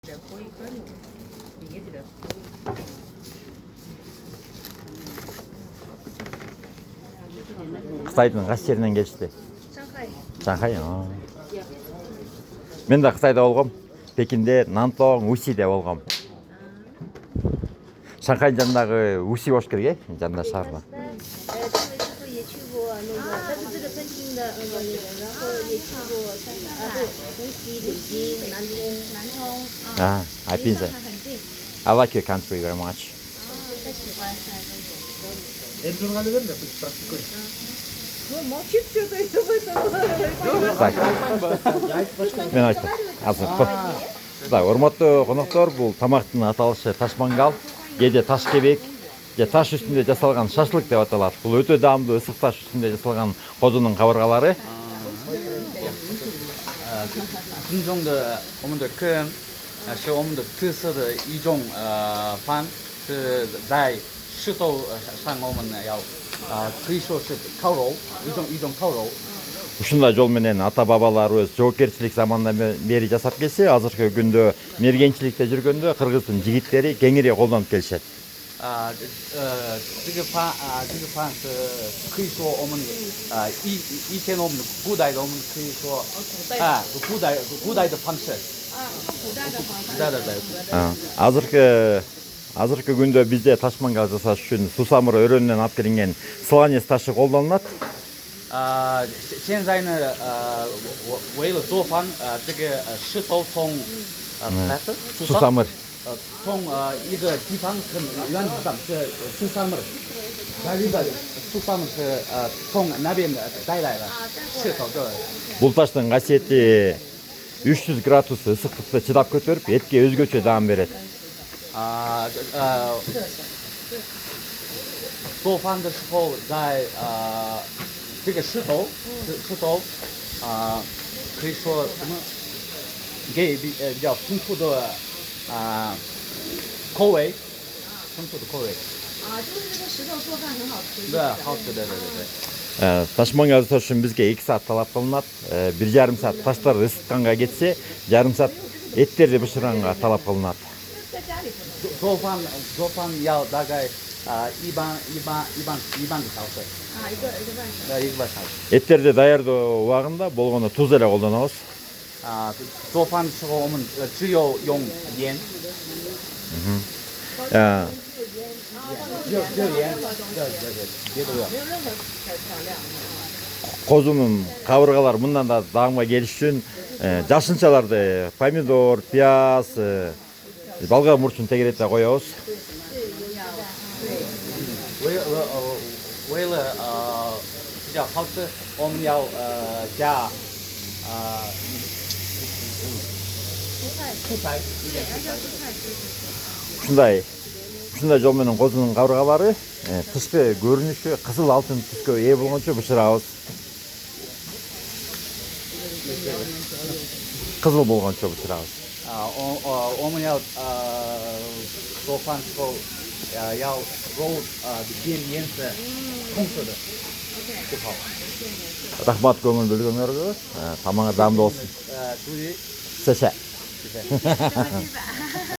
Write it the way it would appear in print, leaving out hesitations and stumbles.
Қытайдың қайсы жерінен келші? Шанхай. Шанхай. Мен де Қытайда болғам. Пекинде, Нантон, Усиде болғам. Шанхай жанындағы Уси бош керек, жанында шарда. 也去过那个，但是这个餐厅的然后也去过对，无锡、北京、南通。I've been there. 很近。 I like your country very much. 太喜欢了。 Мен айттым. Урматтуу коноктор, бул тамактын аталышы таш мангал, кээде таш кебек, же таш үстүндө жасалган шашлык деп аталат. Бул өтө даамдуу ысык таш үстүндө жасалган козунун кабыргалары. 正宗的我们的客人是我们的特色的一种饭，是在石头上我们要可以说是烤肉，一种烤肉。 Ушундай жол менен ата бабаларыбыз жоокерчилик замандан бери жасап келсе, азыркы күндө мергенчиликте жүргөндө кыргыздын жигиттери кеңири колдонуп келишет. 这个饭是可以说我们以前我们古代的我们可以说古代的方式。Азыркы күндө бизде таш мангал жасаш үчүн сусамыр өрөөнүнөн алып келинген сланец ташы колдонулат. 现在呢为了做饭这个石头从수삼을 从一个地方跟原地方是수삼을 수삼을是从那边带来的石头的。 Бул таштын касиети 300 градус ысыктыкты чыдап көтөрүп, этке өзгөчө даам берет. 做饭的时候在这个石头可以说什么给比较丰富的口味，丰富的口味。就是这个石头做饭很好吃。对，好吃的，对。 Таш мангал жасаш үчүн бизге 2 саат талап кылынат. 1,5 саат таштар ысытканга кетсе, жарым саат эттерди бышырганга талап кылынат. 做饭要大概一般个小时。一个半小时。一个半小时。 Эттерди даярдоо убагында болгону туз эле колдонобуз. 做饭的时候我们只有用盐。只有盐，别的没有。 Козунун кабыргалары мындан да даамга келиш үчүн жашынчаларды помидор, пияз, болгар мурчун тегерете коебуз. 为了比较好吃，我们要加蔬菜。 Ушундай жол менен козунун кабыргалары тышкы көрүнүшү кызыл алтын түскө ээ болгончо бышырабыз. Кызыл болгончо бышырабыз. 我们要做饭时候要肉变颜色红色的就好。 Рахмат көңүл бөлгөнүңөргө. Тамаңа даамдуу болсун. Сеше.